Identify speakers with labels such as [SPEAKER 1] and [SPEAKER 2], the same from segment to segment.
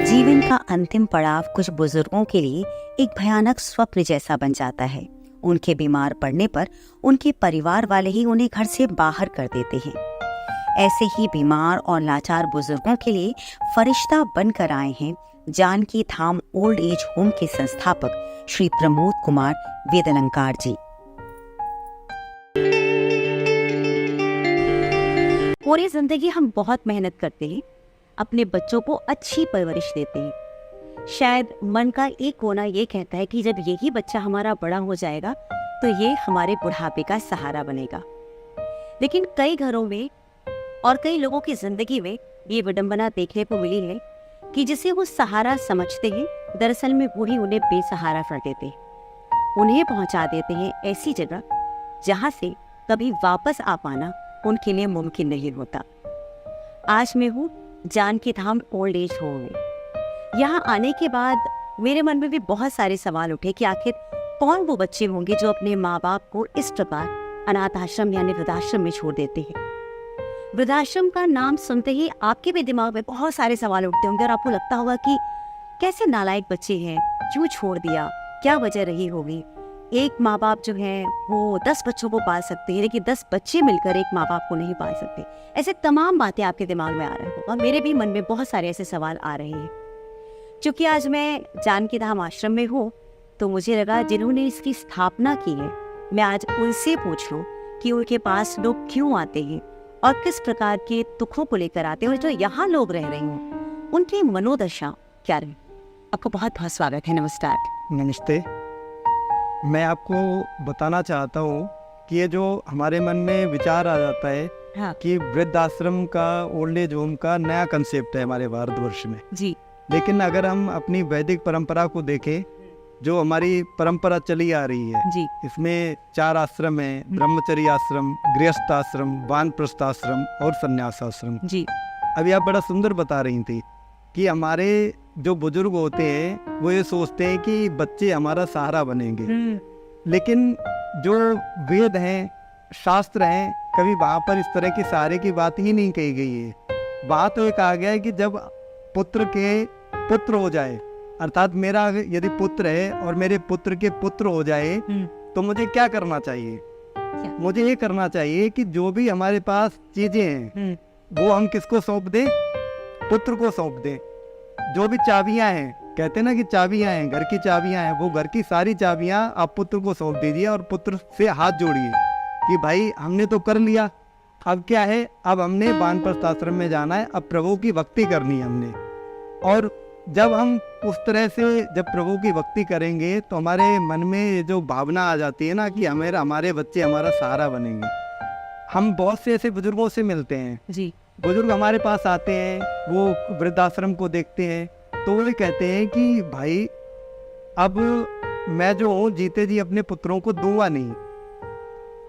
[SPEAKER 1] जीवन का अंतिम पड़ाव कुछ बुजुर्गों के लिए एक भयानक स्वप्न जैसा बन जाता है। उनके बीमार पड़ने पर उनके परिवार वाले ही उन्हें घर से बाहर कर देते हैं। ऐसे ही बीमार और लाचार बुजुर्गों के लिए फरिश्ता बनकर आए हैं जानकी धाम ओल्ड एज होम के संस्थापक श्री प्रमोद कुमार वेदलंकार जी। पूरी जिंदगी हम बहुत मेहनत करते हैं, अपने बच्चों को अच्छी परवरिश देते हैं। शायद मन का एक कोना ये कहता है कि जब यही बच्चा हमारा बड़ा हो जाएगा तो ये हमारे बुढ़ापे का सहारा बनेगा। लेकिन कई घरों में और कई लोगों की जिंदगी में ये विडंबना देखने को मिली है कि जिसे वो सहारा समझते हैं, दरअसल में वही उन्हें बेसहारा कर देते हैं। उन्हें पहुंचा देते हैं ऐसी जगह जहां से कभी वापस आ पाना उनके लिए मुमकिन नहीं होता। आज मैं हूँ जानकी धाम ओल्ड एज होम में। यहाँ आने के बाद मेरे मन में भी बहुत सारे सवाल उठे कि आखिर कौन वो बच्चे होंगे जो अपने माँ बाप को इस प्रकार अनाथ आश्रम यानी वृद्धाश्रम में छोड़ देते हैं। वृद्धाश्रम का नाम सुनते ही आपके भी दिमाग में बहुत सारे सवाल उठते होंगे और आपको लगता होगा कि कैसे नालायक बच्चे हैं, क्यों छोड़ दिया, क्या वजह रही होगी। एक माँ बाप जो है वो 10 बच्चों को पाल सकते हैं, लेकिन 10 बच्चे मिलकर एक माँ बाप को नहीं पाल सकते। ऐसे तमाम बातें आपके दिमाग में आ रही होगा। मेरे भी मन में बहुत सारे ऐसे सवाल आ रहे हैं। क्योंकि आज मैं जानकी धाम आश्रम में हूँ तो मुझे लगा जिन्होंने इसकी स्थापना की है मैं आज उनसे पूछ लूँ कि उनके पास लोग क्यों आते हैं और किस प्रकार के दुखों को लेकर आते हैं, और जो यहाँ लोग रह रहे हैं उनकी मनोदशा क्या रही। आपको बहुत बहुत स्वागत है। नमस्कार।
[SPEAKER 2] नमस्ते। मैं आपको बताना चाहता हूँ कि ये जो हमारे मन में विचार आ जाता है
[SPEAKER 1] हाँ।
[SPEAKER 2] कि वृद्धाश्रम का ओल्ड एज होम का नया कंसेप्ट है हमारे भारतवर्ष में
[SPEAKER 1] जी।
[SPEAKER 2] लेकिन अगर हम अपनी वैदिक परंपरा को देखें, जो हमारी परंपरा चली आ रही है
[SPEAKER 1] जी।
[SPEAKER 2] इसमें 4 आश्रम हैं, ब्रह्मचर्य आश्रम, गृहस्थ आश्रम, वानप्रस्थ आश्रम और संन्यास आश्रम।
[SPEAKER 1] जी।
[SPEAKER 2] अभी आप बड़ा सुंदर बता रही थी कि हमारे जो बुजुर्ग होते हैं वो ये सोचते हैं कि बच्चे हमारा सहारा बनेंगे, लेकिन जो वेद हैं, शास्त्र हैं, कभी वहाँ पर इस तरह की सहारे की बात ही नहीं कही गई है। वहाँ तो ये कहा गया है कि जब पुत्र के पुत्र हो जाए, अर्थात मेरा यदि पुत्र है और मेरे पुत्र के पुत्र हो जाए तो मुझे क्या करना चाहिए। मुझे ये करना चाहिए कि जो भी हमारे पास चीजें हैं वो हम किसको सौंप दें, पुत्र को सौंप दें। जो भी चाबियां हैं, कहते हैं ना कि चाबियां हैं, घर की चाबियां हैं, वो घर की सारी चाबियां आप पुत्र को सौंप दीजिए और पुत्र से हाथ जोड़िए कि भाई हमने तो कर लिया, अब क्या है, अब हमने वानप्रस्थ आश्रम में जाना है, अब प्रभु की भक्ति करनी है हमने। और जब हम उस तरह से जब प्रभु की भक्ति करेंगे तो हमारे मन में जो भावना आ जाती है ना कि हमारे बच्चे हमारा सहारा बनेंगे। हम बहुत से ऐसे बुजुर्गों से मिलते हैं
[SPEAKER 1] जी।
[SPEAKER 2] बुजुर्ग हमारे पास आते हैं, वो वृद्धाश्रम को देखते हैं तो वो कहते हैं कि भाई अब मैं जो हूँ जीते जी अपने पुत्रों को दूंगा नहीं।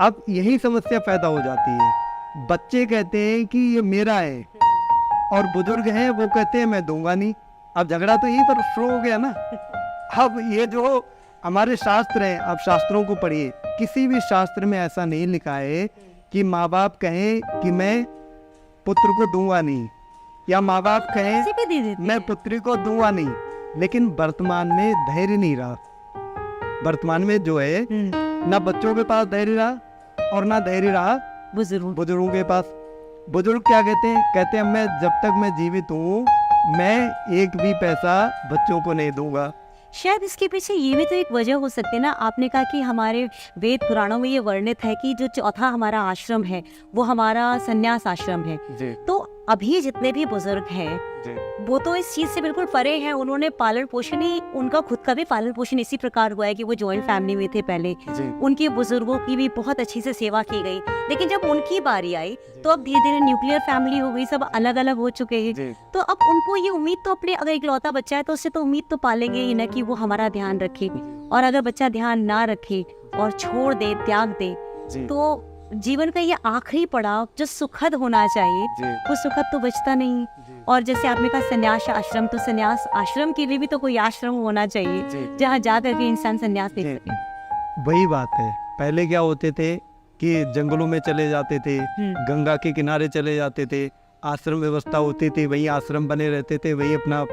[SPEAKER 2] अब यही समस्या पैदा हो जाती है। बच्चे कहते हैं कि ये मेरा है और बुजुर्ग हैं वो कहते हैं मैं दूंगा नहीं। अब झगड़ा तो यहीं पर शुरू हो गया ना। अब ये जो हमारे शास्त्र हैं, आप शास्त्रों को पढ़िए, किसी भी शास्त्र में ऐसा नहीं लिखा है कि माँ बाप कहें कि मैं पुत्र को दूंगा नहीं, या माँ बाप कहें मैं पुत्री को दूंगा नहीं। लेकिन वर्तमान में धैर्य नहीं रहा। वर्तमान में जो है ना बच्चों के पास धैर्य रहा और ना धैर्य रहा बुजुर्गों के पास। बुजुर्ग क्या कहते हैं, कहते हैं मैं जब तक मैं जीवित हूँ मैं एक भी पैसा बच्चों को नहीं दूंगा।
[SPEAKER 1] शायद इसके पीछे ये भी तो एक वजह हो सकती है ना। आपने कहा कि हमारे वेद पुराणों में ये वर्णित है कि जो चौथा हमारा आश्रम है वो हमारा संन्यास आश्रम है। तो अभी जितने भी बुजुर्ग हैं वो तो इस चीज से बिल्कुल परे हैं। उन्होंने पालन पोषण ही, उनका खुद का भी पालन पोषण इसी प्रकार हुआ है कि वो जॉइंट फैमिली में थे पहले। उनके बुजुर्गों की भी बहुत अच्छी से सेवा की गई। लेकिन जब उनकी बारी आई तो अब धीरे धीरे न्यूक्लियर फैमिली हो गई, सब अलग अलग हो चुके हैं। तो अब उनको ये उम्मीद तो अपने, अगर इकलौता बच्चा है तो उससे तो उम्मीद तो पालेंगे ही ना कि वो हमारा ध्यान रखे। और अगर बच्चा ध्यान ना रखे और छोड़ दे, त्याग दे, तो जीवन का ये आखिरी पड़ाव जो सुखद होना चाहिए वो सुखद तो बचता नहीं। और जैसे आपने कहा संन्यास आश्रम, तो संन्यास आश्रम के लिए भी तो कोई आश्रम होना चाहिए जहाँ जा करके इंसान संन्यास ले सके।
[SPEAKER 2] वही बात है। पहले क्या होते थे कि जंगलों में चले जाते थे, गंगा के किनारे चले जाते थे, आश्रम व्यवस्था होती थी, वहीं आश्रम बने रहते थे, वहीं अपना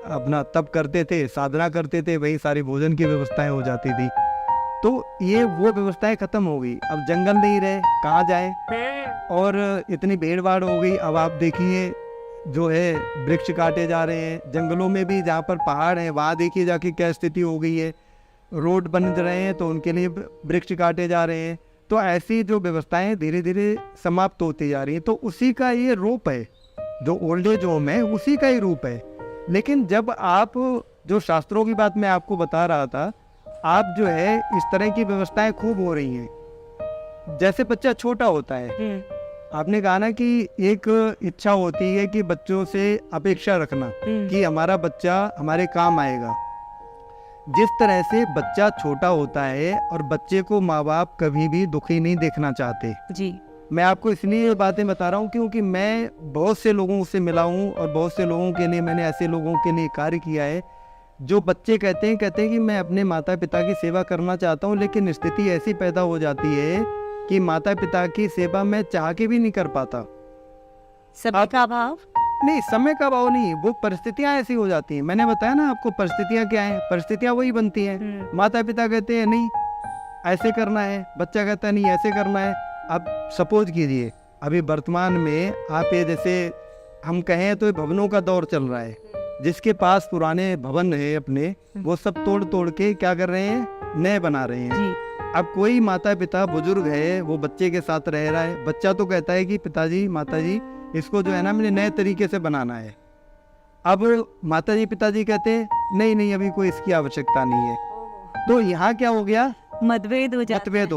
[SPEAKER 2] अपना तप करते थे, साधना करते थे, वहीं सारी भोजन की व्यवस्थाएं हो जाती थी। तो ये वो व्यवस्थाएं खत्म हो गई, अब जंगल नहीं रहे, कहाँ जाए, और इतनी भीड़ भाड़ हो गई। अब आप देखिए जो है वृक्ष काटे जा रहे हैं, जंगलों में भी जहाँ पर पहाड़ हैं वहाँ देखिए जाके क्या स्थिति हो गई है, रोड बन रहे हैं तो उनके लिए वृक्ष काटे जा रहे हैं। तो ऐसी जो व्यवस्थाएं धीरे धीरे समाप्त होती जा रही हैं, तो उसी का ये रूप है, जो ओल्ड एज होम है उसी का ही रूप है। लेकिन जब आप जो शास्त्रों की बात मैं आपको बता रहा था, आप जो है इस तरह की व्यवस्थाएं खूब हो रही हैं। जैसे बच्चा छोटा होता है, आपने कहा ना कि एक इच्छा होती है कि बच्चों से अपेक्षा रखना कि हमारा बच्चा हमारे काम आएगा। जिस तरह से बच्चा छोटा होता है और बच्चे को माँ बाप कभी भी दुखी नहीं देखना चाहते
[SPEAKER 1] जी।
[SPEAKER 2] मैं आपको इसलिए ये बातें बता रहा हूँ क्योंकि मैं बहुत से लोगों से मिला हूँ और बहुत से लोगों के लिए मैंने ऐसे लोगों के लिए कार्य किया है जो बच्चे कहते हैं कि मैं अपने माता पिता की सेवा करना चाहता हूँ, लेकिन स्थिति ऐसी पैदा हो जाती है कि माता पिता की सेवा मैं चाह के भी नहीं कर पाता।
[SPEAKER 1] समय का अभाव
[SPEAKER 2] नहीं, समय का अभाव नहीं, वो परिस्थितियां ऐसी हो जाती हैं। मैंने बताया ना आपको परिस्थितियां क्या हैं, परिस्थितियां वही बनती हैं। माता पिता कहते हैं नहीं ऐसे करना है, बच्चा कहता है नहीं ऐसे करना है। अब सपोज कीजिए अभी वर्तमान में आप ये जैसे हम कहें तो भवनों का दौर चल रहा है, जिसके पास पुराने भवन है अपने, वो सब तोड़ तोड़ के क्या कर रहे हैं, नए बना रहे हैं जी। अब कोई माता पिता बुजुर्ग है, वो बच्चे के साथ रह रहा है, बच्चा तो कहता है कि पिताजी माताजी इसको जो है ना मुझे नए तरीके से बनाना है। अब माताजी पिताजी कहते हैं नहीं नहीं अभी कोई इसकी आवश्यकता नहीं है। तो यहाँ क्या हो गया,
[SPEAKER 1] मतभेद हो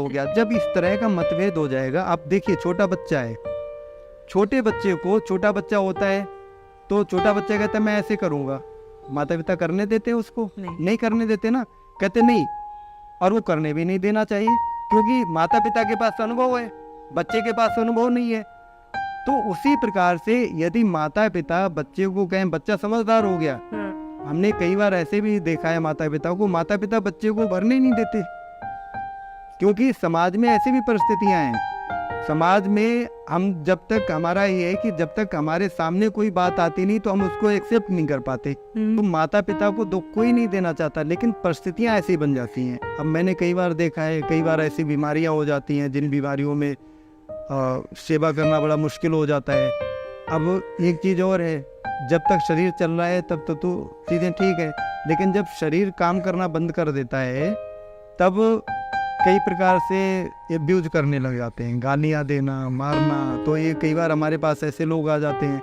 [SPEAKER 2] गया। जब इस तरह का मतभेद हो जाएगा, आप देखिए छोटा बच्चा है, छोटे बच्चे को, छोटा बच्चा होता है तो छोटा बच्चा कहता है मैं ऐसे करूँगा, माता पिता करने देते हैं उसको, नहीं करने देते ना, कहते नहीं, और वो करने भी नहीं देना चाहिए क्योंकि माता पिता के पास अनुभव है, बच्चे के पास अनुभव नहीं है। तो उसी प्रकार से यदि माता पिता बच्चे को कहें बच्चा समझदार हो गया, हमने कई बार ऐसे भी देखा है माता पिता बच्चे को भरने नहीं देते क्योंकि समाज में ऐसी भी परिस्थितियां हैं। समाज में हम जब तक हमारा ये है कि जब तक हमारे सामने कोई बात आती नहीं तो हम उसको एक्सेप्ट नहीं कर पाते। तो माता पिता को दुख कोई नहीं देना चाहता, लेकिन परिस्थितियां ऐसी बन जाती हैं। अब मैंने कई बार देखा है, कई बार ऐसी बीमारियां हो जाती हैं जिन बीमारियों में सेवा करना बड़ा मुश्किल हो जाता है। अब एक चीज़ और है, जब तक शरीर चल रहा है तब तो चीज़ें ठीक है, लेकिन जब शरीर काम करना बंद कर देता है तब कई प्रकार से एब्यूज करने लग जाते हैं, गालियाँ देना, मारना। तो ये कई बार हमारे पास ऐसे लोग आ जाते हैं।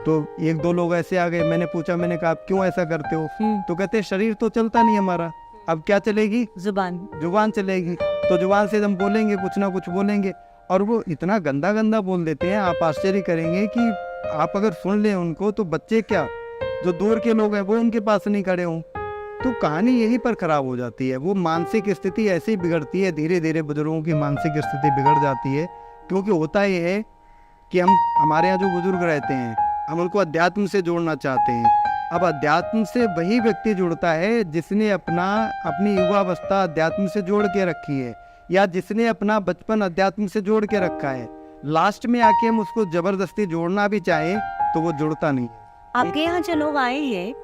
[SPEAKER 2] तो एक दो लोग ऐसे आ गए, मैंने पूछा, मैंने कहा आप क्यों ऐसा करते हो? तो कहते हैं शरीर तो चलता नहीं हमारा, अब क्या चलेगी, जुबान चलेगी। तो जुबान से हम बोलेंगे, कुछ ना कुछ बोलेंगे, और वो इतना गंदा गंदा बोल देते हैं, आप आश्चर्य करेंगे कि आप अगर सुन लें उनको तो बच्चे क्या, जो दूर के लोग हैं वो उनके पास नहीं खड़े हों। तो कहानी यहीं पर खराब हो जाती है। वो मानसिक स्थिति ऐसे ही बिगड़ती है, धीरे धीरे बुजुर्गों की मानसिक स्थिति बिगड़ जाती है। क्योंकि होता ये है कि हमारे यहाँ जो बुजुर्ग रहते हैं, हम उनको अध्यात्म से जोड़ना चाहते हैं। अब अध्यात्म से वही व्यक्ति जुड़ता है जिसने अपनी युवावस्था अध्यात्म से जोड़ के रखी है, या जिसने अपना बचपन अध्यात्म से जोड़ के रखा है। लास्ट में आके हम उसको जबरदस्ती जोड़ना भी चाहें तो वो जुड़ता नहीं है।
[SPEAKER 1] आपके यहाँ जो लोग आए हैं,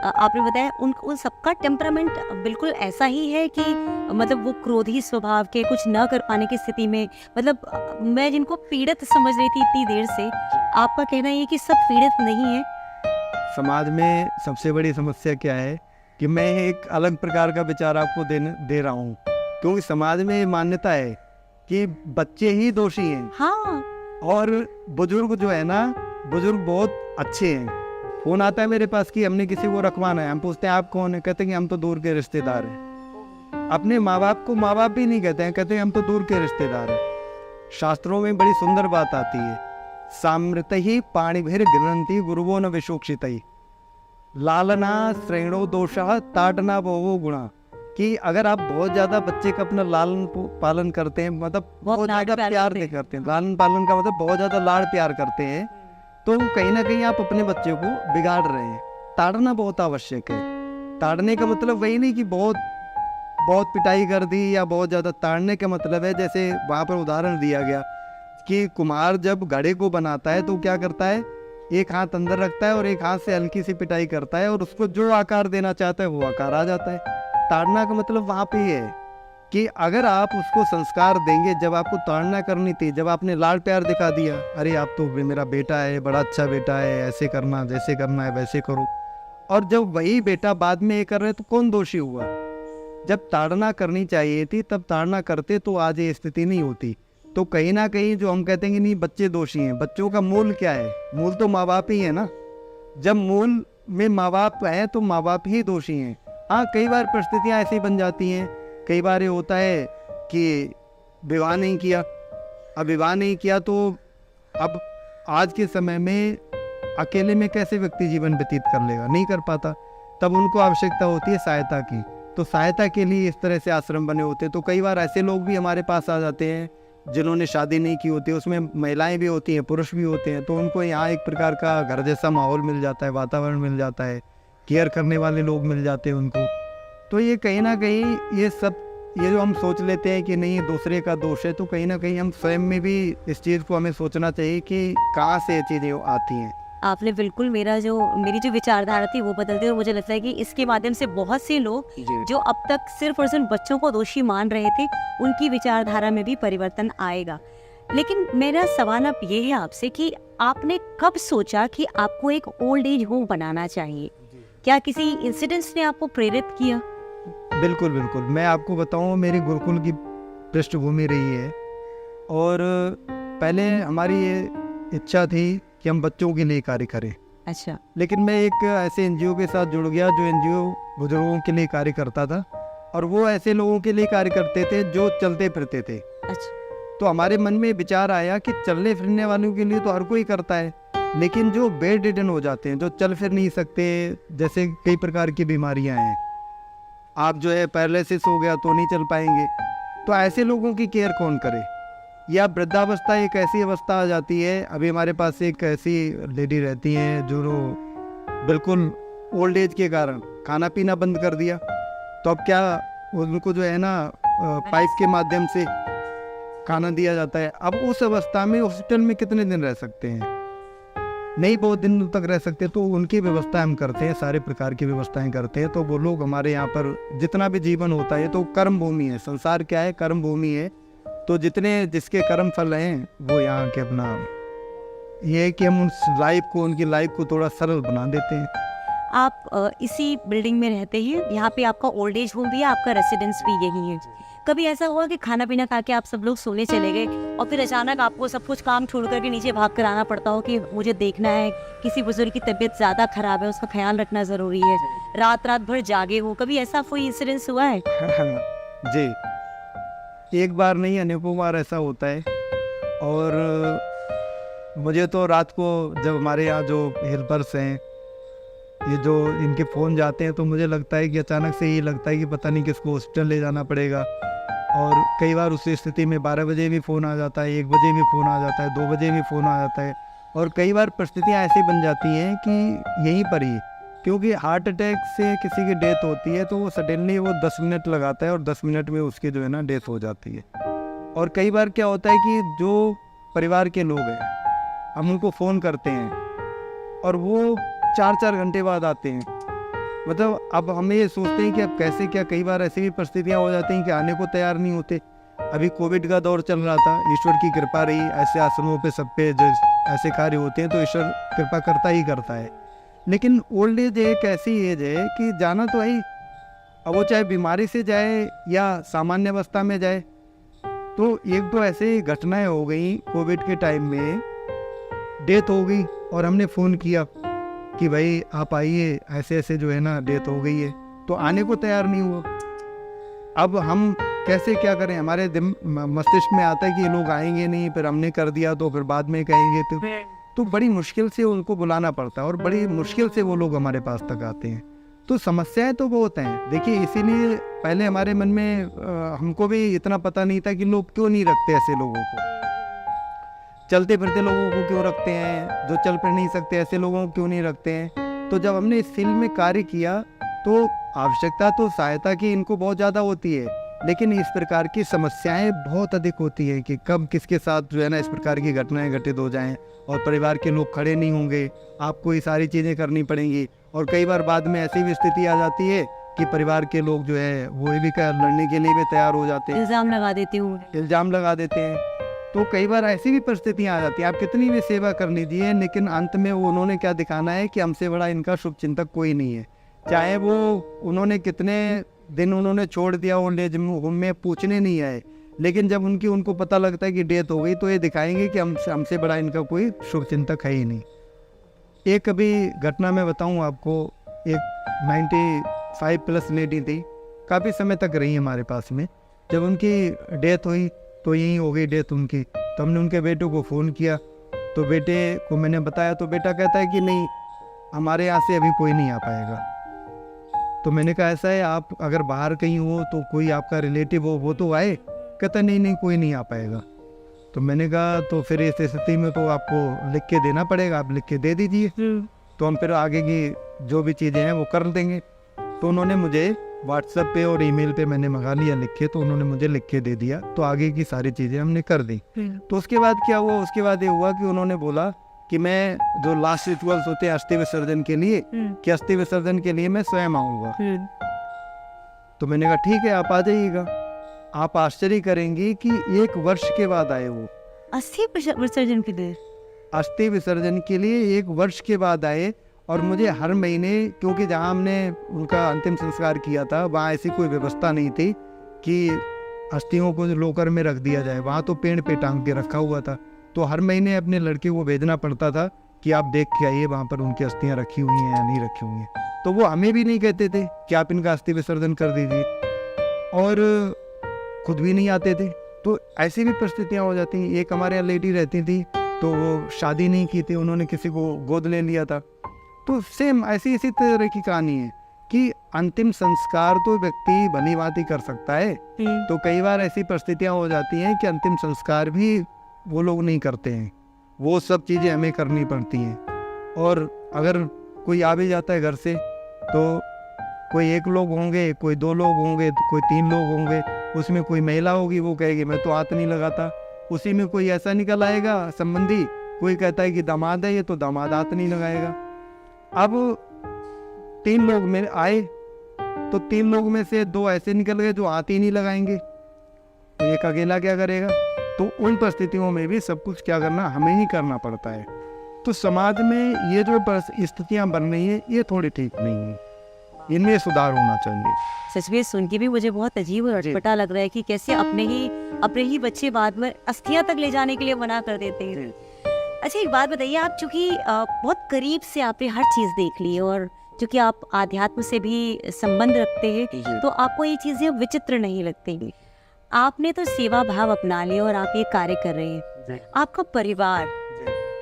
[SPEAKER 1] आपने बताया उन सबका टेम्परामेंट बिल्कुल ऐसा ही है कि मतलब वो क्रोधी स्वभाव के, कुछ न कर पाने की स्थिति में, मतलब मैं जिनको पीड़ित समझ रही थी इतनी देर से, आपका कहना ये कि सब पीड़ित नहीं है?
[SPEAKER 2] समाज में सबसे बड़ी समस्या क्या है कि मैं एक अलग प्रकार का विचार आपको दे रहा हूँ, क्योंकि समाज में ये मान्यता है कि बच्चे ही दोषी हैं।
[SPEAKER 1] हाँ।
[SPEAKER 2] और बुजुर्ग जो है ना, बुजुर्ग बहुत अच्छे हैं। फोन आता है मेरे पास कि हमने किसी को रखवाना है, हम पूछते हैं आप कौन है, कहते हैं कि हम तो दूर के रिश्तेदार हैं। अपने माँ बाप को माँ बाप भी नहीं कहते हैं, कहते हैं हम तो दूर के रिश्तेदार हैं। शास्त्रों में बड़ी सुंदर बात आती है, सामृतहि पाणिभिर गृह्णन्ति गुरुवो न विशोक्षितहि लालना श्रेणो दोषः ताडना बहु गुणा। कि अगर आप बहुत ज्यादा बच्चे का अपना लालन पालन करते हैं, मतलब बहुत ज्यादा प्यार करते हैं, लालन पालन का मतलब बहुत ज्यादा लाड़ प्यार करते हैं, तो कहीं ना कहीं आप अपने बच्चे को बिगाड़ रहे हैं। ताड़ना बहुत आवश्यक है। ताड़ने का मतलब वही नहीं कि बहुत बहुत पिटाई कर दी या बहुत ज़्यादा ताड़ने का मतलब है, जैसे वहाँ पर उदाहरण दिया गया कि कुम्हार जब घड़े को बनाता है तो क्या करता है, एक हाथ अंदर रखता है और एक हाथ से हल्की सी पिटाई करता है और उसको जो आकार देना चाहता है वो आकार आ जाता है। ताड़ना का मतलब वहाँ पे ही है कि अगर आप उसको संस्कार देंगे, जब आपको ताड़ना करनी थी, जब आपने लाड प्यार दिखा दिया, अरे आप तो मेरा बेटा है, बड़ा अच्छा बेटा है, ऐसे करना, जैसे करना है वैसे करो, और जब वही बेटा बाद में ये कर रहे तो कौन दोषी हुआ? जब ताड़ना करनी चाहिए थी तब ताड़ना करते तो आज ये स्थिति नहीं होती। तो कहीं ना कहीं जो हम कहते हैं कि नहीं बच्चे दोषी हैं, बच्चों का मूल क्या है? मूल तो माँ बाप ही है ना। जब मूल में माँ बाप हैं तो माँ बाप ही दोषी हैं। हाँ, कई बार परिस्थितियाँ ऐसी बन जाती हैं, कई बार ये होता है कि विवाह नहीं किया। अब विवाह नहीं किया तो अब आज के समय में अकेले में कैसे व्यक्ति जीवन व्यतीत कर लेगा? नहीं कर पाता। तब उनको आवश्यकता होती है सहायता की। तो सहायता के लिए इस तरह से आश्रम बने होते हैं। तो कई बार ऐसे लोग भी हमारे पास आ जाते हैं जिन्होंने शादी नहीं की होती, उसमें महिलाएं भी होती हैं, पुरुष भी होते हैं। तो उनको यहाँ एक प्रकार का घर जैसा माहौल मिल जाता है, वातावरण मिल जाता है, केयर करने वाले लोग मिल जाते हैं उनको। तो ये कहीं ना कहीं ये जो हम सोच लेते हैं कि नहीं दूसरे का दोष है, तो कहीं ना कहीं हम स्वयं में भी इस चीज़ को हमें सोचना चाहिए कि कहाँ से ये चीज़ें आती हैं।
[SPEAKER 1] आपने बिल्कुल मेरी जो विचारधारा थी वो बदल दी, और मुझे लगता है कि इसके माध्यम से बहुत से लोग जो अब तक सिर्फ और सिर्फ बच्चों को दोषी मान रहे थे, उनकी विचारधारा में भी परिवर्तन आएगा। लेकिन मेरा सवाल अब ये है आपसे कि आपने कब सोचा कि आपको एक ओल्ड एज होम बनाना चाहिए? क्या किसी इंसिडेंट्स ने आपको प्रेरित किया?
[SPEAKER 2] बिल्कुल बिल्कुल, मैं आपको बताऊं, मेरी गुरुकुल की पृष्ठभूमि रही है और पहले हमारी ये इच्छा थी कि हम बच्चों के लिए कार्य करें।
[SPEAKER 1] अच्छा।
[SPEAKER 2] लेकिन मैं एक ऐसे एनजीओ के साथ जुड़ गया जो एनजीओ बुजुर्गों के लिए कार्य करता था, और वो ऐसे लोगों के लिए कार्य करते थे जो चलते फिरते थे।
[SPEAKER 1] अच्छा।
[SPEAKER 2] तो हमारे मन में विचार आया कि चलने फिरने वालों के लिए तो हर कोई करता है, लेकिन जो बेड रिडन हो जाते हैं, जो चल फिर नहीं सकते, जैसे कई प्रकार की बीमारियां हैं, आप जो है पैरालिसिस हो गया तो नहीं चल पाएंगे, तो ऐसे लोगों की केयर कौन करे? या वृद्धावस्था एक ऐसी अवस्था आ जाती है। अभी हमारे पास एक ऐसी लेडी रहती हैं जो बिल्कुल ओल्ड एज के कारण खाना पीना बंद कर दिया, तो अब क्या उनको जो है ना पाइप के माध्यम से खाना दिया जाता है। अब उस अवस्था में हॉस्पिटल में कितने दिन रह सकते हैं? नहीं, बहुत दिन तक रह सकते। तो उनकी व्यवस्था हम करते हैं, सारे प्रकार की व्यवस्थाएं करते हैं। तो वो लोग हमारे यहाँ पर जितना भी जीवन होता है तो कर्म भूमि है, संसार क्या है, कर्म भूमि है। तो जितने जिसके कर्म फल हैं वो यहाँ के अपना ये है कि हम उनकी लाइफ को थोड़ा सरल बना देते हैं।
[SPEAKER 1] आप इसी बिल्डिंग में रहते हैं, यहाँ पे आपका ओल्ड एज होम भी है, आपका रेसिडेंस भी यही है। कभी ऐसा हुआ कि खाना पीना खा के आप सब लोग सोने चले गए और फिर अचानक आपको सब कुछ काम छोड़ करके नीचे भाग कर आना पड़ता हो कि मुझे देखना है, किसी बुजुर्ग की तबीयत ज़्यादा खराब है, उसका ख्याल रखना ज़रूरी है, रात भर जागे हो? कभी ऐसा कोई इंसिडेंस हुआ है?
[SPEAKER 2] जी, एक बार नहीं अनेकों बार ऐसा होता है। और मुझे तो रात को जब हमारे यहाँ जो हेल्पर्स हैं, ये जो इनके फ़ोन जाते हैं, तो मुझे लगता है कि अचानक से ये लगता है कि पता नहीं किसको हॉस्पिटल ले जाना पड़ेगा। और कई बार उस स्थिति में 12 बजे भी फ़ोन आ जाता है, 1 बजे भी फ़ोन आ जाता है, 2 बजे भी फ़ोन आ जाता है। और कई बार परिस्थितियाँ ऐसी बन जाती हैं कि यहीं पर ही, क्योंकि हार्ट अटैक से किसी की डेथ होती है तो वो सडनली वो 10 मिनट लगाता है और 10 मिनट में उसकी जो है ना डेथ हो जाती है। और कई बार क्या होता है कि जो परिवार के लोग हैं, हम उनको फ़ोन करते हैं और वो 4-4 घंटे बाद आते हैं। मतलब अब हम ये सोचते हैं कि अब कैसे क्या, कई बार ऐसी भी परिस्थितियाँ हो जाती हैं कि आने को तैयार नहीं होते। अभी कोविड का दौर चल रहा था, ईश्वर की कृपा रही, ऐसे आश्रमों पे सब पे जो ऐसे कार्य होते हैं तो ईश्वर कृपा करता ही करता है। लेकिन ओल्ड एज एक ऐसी एज है कि जाना तो है, अब वो चाहे बीमारी से जाए या सामान्य अवस्था में जाए। तो एक तो ऐसे घटनाएं हो गई, कोविड के टाइम में डेथ हो गई और हमने फ़ोन किया कि भाई आप आइए, ऐसे ऐसे जो है ना डेथ हो गई है, तो आने को तैयार नहीं हुआ। अब हम कैसे क्या करें? हमारे मस्तिष्क में आता है कि ये लोग आएंगे नहीं, फिर हमने कर दिया तो फिर बाद में कहेंगे, तो बड़ी मुश्किल से उनको बुलाना पड़ता है और बड़ी मुश्किल से वो लोग हमारे पास तक आते हैं। तो समस्याएं तो बहुत हैं। देखिए, इसीलिए पहले हमारे मन में हमको भी इतना पता नहीं था कि लोग क्यों नहीं रखते ऐसे लोगों को, चलते फिरते लोगों को क्यों रखते हैं, जो चल फिर नहीं सकते ऐसे लोगों को क्यों नहीं रखते हैं। तो जब हमने इस फील्ड में कार्य किया तो आवश्यकता तो सहायता की इनको बहुत ज़्यादा होती है, लेकिन इस प्रकार की समस्याएं बहुत अधिक होती है कि कब किसके साथ जो है ना इस प्रकार की घटनाएं घटित हो जाएं और परिवार के लोग खड़े नहीं होंगे, आपको ये सारी चीज़ें करनी पड़ेंगी। और कई बार बाद में ऐसी भी स्थिति आ जाती है कि परिवार के लोग जो है वो भी लड़ने के लिए भी तैयार हो जाते हैं,
[SPEAKER 1] इल्ज़ाम लगा देती हूँ।
[SPEAKER 2] इल्ज़ाम लगा देते हैं। तो कई बार ऐसी भी परिस्थितियाँ आ जाती हैं, आप कितनी भी सेवा कर लीजिए, लेकिन अंत में वो उन्होंने क्या दिखाना है कि हमसे बड़ा इनका शुभचिंतक कोई नहीं है। चाहे वो उन्होंने कितने दिन उन्होंने छोड़ दिया ओल्ड एज होम में, पूछने नहीं आए, लेकिन जब उनको पता लगता है कि डेथ हो गई तो ये दिखाएंगे कि हमसे बड़ा इनका कोई शुभचिंतक है ही नहीं। एक अभी घटना मैं बताऊं आपको, एक 95+ लेडी थी, काफ़ी समय तक रही हमारे पास में। जब उनकी डेथ हुई तो यहीं हो गई डेथ उनकी, तो हमने उनके बेटे को फ़ोन किया, तो बेटे को मैंने बताया, तो बेटा कहता है कि नहीं, हमारे यहाँ से अभी कोई नहीं आ पाएगा। तो मैंने कहा ऐसा है, आप अगर बाहर कहीं हो तो कोई आपका रिलेटिव हो वो तो आए। कहता नहीं कोई नहीं आ पाएगा। तो मैंने कहा तो फिर इस स्थिति में तो आपको लिख के देना पड़ेगा, आप लिख के दे दीजिए, तो हम फिर आगे की जो भी चीज़ें हैं वो कर देंगे। तो उन्होंने मुझे व्हाट्सएप पे और ईमेल पे मैंने मंगा लिया लिख के, तो उन्होंने मुझे लिख के दे दिया, तो आगे की सारी चीज़ें हमने कर दी। तो उसके बाद क्या हुआ, उसके बाद ये हुआ कि उन्होंने बोला कि मैं जो लास्ट रिचुअल्स होते हैं अस्थि विसर्जन के लिए, कि अस्थि विसर्जन के लिए मैं स्वयं आऊँगा। तो मैंने कहा ठीक है, आप आ जाइएगा। आप आश्चर्य करेंगी कि 1 वर्ष के बाद आए वो
[SPEAKER 1] अस्थि विसर्जन के लिए।
[SPEAKER 2] अस्थि विसर्जन के लिए 1 वर्ष के बाद आए। और मुझे हर महीने, क्योंकि जहाँ हमने उनका अंतिम संस्कार किया था वहाँ ऐसी कोई व्यवस्था नहीं थी कि अस्थियों को लोकर में रख दिया जाए, वहाँ तो पेड़ पे टांग के रखा हुआ था। तो हर महीने अपने लड़के को भेजना पड़ता था कि आप देख के आइए वहाँ पर उनकी अस्थियाँ रखी हुई हैं या नहीं रखी हुई हैं। तो वो हमें भी नहीं कहते थे कि आप इनका अस्थि विसर्जन कर दीजिए, और खुद भी नहीं आते थे। तो ऐसी भी परिस्थितियाँ हो जाती हैं। एक हमारे यहाँ लेडी रहती थी, तो वो शादी नहीं की थी, उन्होंने किसी को गोद ले लिया था। तो सेम ऐसी इसी तरह की कहानी है कि अंतिम संस्कार तो व्यक्ति भली भांति कर सकता है, तो कई बार ऐसी परिस्थितियाँ हो जाती हैं कि अंतिम संस्कार भी वो लोग नहीं करते हैं, वो सब चीज़ें हमें करनी पड़ती हैं। और अगर कोई आ भी जाता है घर से, तो कोई 1 लोग होंगे, कोई 2 लोग होंगे, कोई 3 लोग होंगे, उसमें कोई महिला होगी, वो कहेगी मैं तो हाथ नहीं लगाता। उसी में कोई ऐसा निकल आएगा संबंधी, कोई कहता है कि दामाद है ये, तो दामाद हाथ नहीं लगाएगा। अब 3 लोग में आए तो 3 लोग में से 2 ऐसे निकल गए जो हाथ ही नहीं लगाएंगे, तो एक अकेला क्या करेगा। तो उन परिस्थितियों में भी सब कुछ क्या करना, हमें ही करना पड़ता है। तो समाज में ये जो स्थितियाँ बन रही है ये थोड़ी ठीक नहीं है, इनमें सुधार होना चाहिए।
[SPEAKER 1] सच में सुन के भी मुझे बहुत अजीब और अटपटा लग रहा है कि कैसे अपने ही बच्चे बाद में अस्थियां तक ले जाने के लिए मना कर देते हैं। अच्छा एक बात बताइए, आप चूंकि बहुत करीब से आपने हर चीज़ देख ली और चूंकि आप आध्यात्म से भी संबंध रखते हैं, तो आपको ये चीज़ें विचित्र नहीं लगती। आपने तो सेवा भाव अपना लिया और आप ये कार्य कर रहे हैं। आपका परिवार,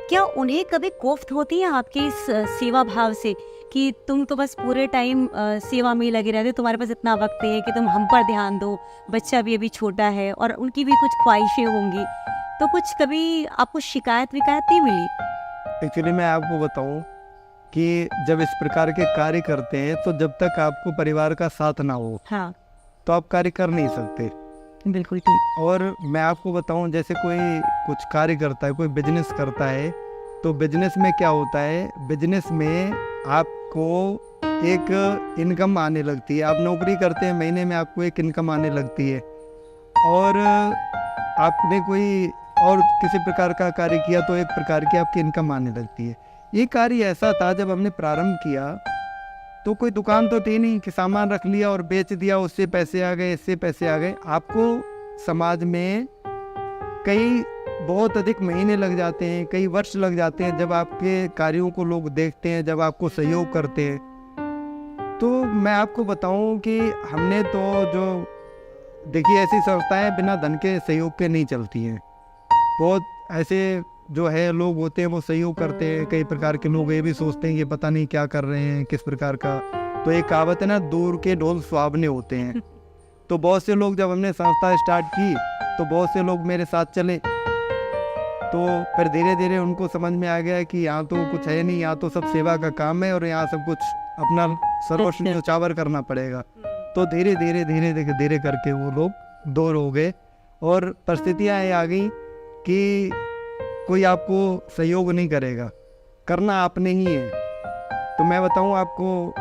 [SPEAKER 1] क्या उन्हें कभी कोफ्त होती है आपके इस सेवा भाव से कि तुम तो बस पूरे टाइम सेवा में ही लगे रहते, तुम्हारे पास इतना वक्त नहीं है कि तुम हम पर ध्यान दो, बच्चा भी अभी छोटा है और उनकी भी कुछ ख्वाहिशें होंगी, तो कुछ कभी आपको शिकायत विकायत नहीं मिली?
[SPEAKER 2] एक्चुअली मैं आपको बताऊं कि जब इस प्रकार के कार्य करते हैं तो जब तक आपको परिवार का साथ ना हो,
[SPEAKER 1] हाँ,
[SPEAKER 2] तो आप कार्य कर नहीं सकते।
[SPEAKER 1] बिल्कुल ठीक।
[SPEAKER 2] और मैं आपको बताऊं, जैसे कोई कुछ कार्य करता है, कोई बिजनेस करता है, तो बिजनेस में क्या होता है, बिजनेस में आपको एक इनकम आने लगती है। आप नौकरी करते हैं, महीने में आपको एक इनकम आने लगती है, और आपने कोई और किसी प्रकार का कार्य किया तो एक प्रकार की आपकी इनकम आने लगती है। ये कार्य ऐसा था, जब हमने प्रारंभ किया तो कोई दुकान तो थी नहीं कि सामान रख लिया और बेच दिया, उससे पैसे आ गए, इससे पैसे आ गए। आपको समाज में कई बहुत अधिक महीने लग जाते हैं, कई वर्ष लग जाते हैं, जब आपके कार्यों को लोग देखते हैं, जब आपको सहयोग करते हैं। तो मैं आपको बताऊं कि हमने तो जो देखिए, ऐसी संस्थाएं बिना धन के सहयोग के नहीं चलती हैं। बहुत ऐसे जो है लोग होते हैं वो सहयोग करते हैं। कई प्रकार के लोग ये भी सोचते हैं कि पता नहीं क्या कर रहे हैं, किस प्रकार का। तो एक कहावत है ना, दूर के ढोल सुहावने होते हैं। तो बहुत से लोग, जब हमने संस्था स्टार्ट की तो बहुत से लोग मेरे साथ चले, तो फिर धीरे धीरे उनको समझ में आ गया कि यहाँ तो कुछ है नहीं, यहाँ तो सब सेवा का काम है और यहाँ सब कुछ अपना सर्वस्व न्योछावर करना पड़ेगा। तो धीरे धीरे धीरे धीरे धीरे करके वो लोग दूर हो गए और परिस्थितियाँ ये आ गई कि कोई आपको सहयोग नहीं करेगा, करना आपने ही है। तो मैं बताऊँ आपको,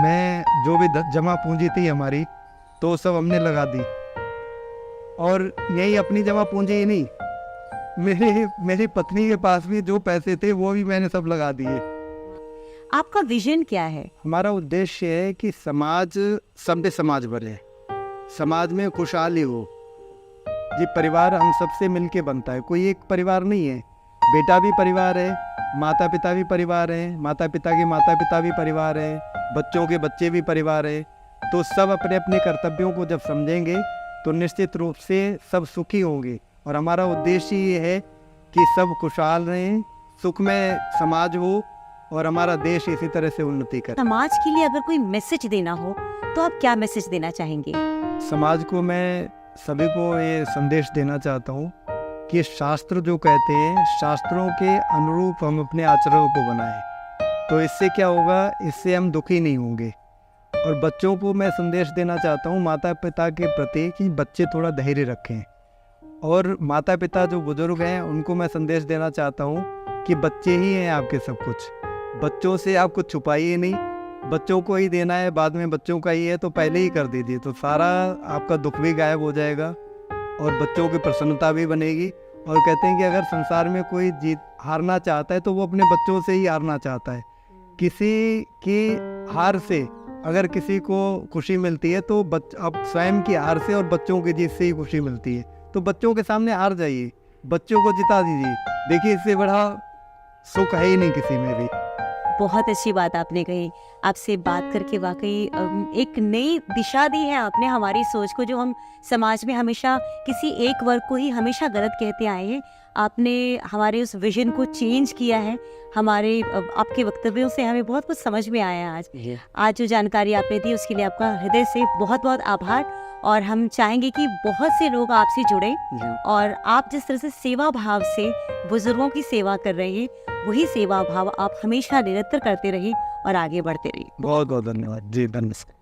[SPEAKER 2] मैं जो भी जमा पूंजी थी हमारी तो सब हमने लगा दी, और यही अपनी जमा पूंजी ही नहीं, मेरी पत्नी के पास भी जो पैसे थे वो भी मैंने सब लगा दिए।
[SPEAKER 1] आपका विजन क्या है?
[SPEAKER 2] हमारा उद्देश्य है कि समाज सभ्य समाज बने, समाज में खुशहाली हो। ये परिवार हम सबसे मिलके बनता है, कोई एक परिवार नहीं है। बेटा भी परिवार है, माता पिता भी परिवार है, माता पिता के माता पिता भी परिवार है, बच्चों के बच्चे भी परिवार है। तो सब अपने अपने कर्तव्यों को जब समझेंगे तो निश्चित रूप से सब सुखी होंगे। और हमारा उद्देश्य ये है कि सब खुशहाल रहें, सुखमय समाज हो और हमारा देश इसी तरह से उन्नति करे।
[SPEAKER 1] समाज के लिए अगर कोई मैसेज देना हो तो आप क्या मैसेज देना चाहेंगे?
[SPEAKER 2] समाज को मैं सभी को ये संदेश देना चाहता हूँ कि शास्त्र जो कहते हैं, शास्त्रों के अनुरूप हम अपने आचरण को बनाएं। तो इससे क्या होगा, इससे हम दुखी नहीं होंगे। और बच्चों को मैं संदेश देना चाहता हूँ माता पिता के प्रति कि बच्चे थोड़ा धैर्य रखें। और माता पिता जो बुजुर्ग हैं उनको मैं संदेश देना चाहता हूँ कि बच्चे ही हैं आपके सब कुछ, बच्चों से आप कुछ छुपाइए नहीं, बच्चों को ही देना है, बाद में बच्चों का ही है तो पहले ही कर दीजिए, तो सारा आपका दुख भी गायब हो जाएगा और बच्चों की प्रसन्नता भी बनेगी। और कहते हैं कि अगर संसार में कोई जीत हारना चाहता है तो वो अपने बच्चों से ही हारना चाहता है। किसी की हार से अगर किसी को खुशी मिलती है तो अब स्वयं की हार से और बच्चों की जीत से ही खुशी मिलती है। तो बच्चों के सामने हार जाइए, बच्चों को जिता दीजिए, देखिए इससे बड़ा सुख है ही नहीं किसी में भी।
[SPEAKER 1] बहुत अच्छी बात आपने कही। आपसे बात करके वाकई एक नई दिशा दी है आपने हमारी सोच को, जो हम समाज में हमेशा किसी एक वर्ग को ही हमेशा गलत कहते आए हैं। आपने हमारे उस विजन को चेंज किया है। हमारे आपके वक्तव्यों से हमें बहुत कुछ समझ में आया आज जो जानकारी आपने दी उसके लिए आपका हृदय से बहुत बहुत आभार। और हम चाहेंगे कि बहुत से लोग आपसे जुड़े और आप जिस तरह से सेवा भाव से बुजुर्गों की सेवा कर रहे हैं, वही सेवा भाव आप हमेशा निरंतर करते रहिए और आगे बढ़ते रहिए।
[SPEAKER 2] बहुत बहुत धन्यवाद जी, धन्यवाद।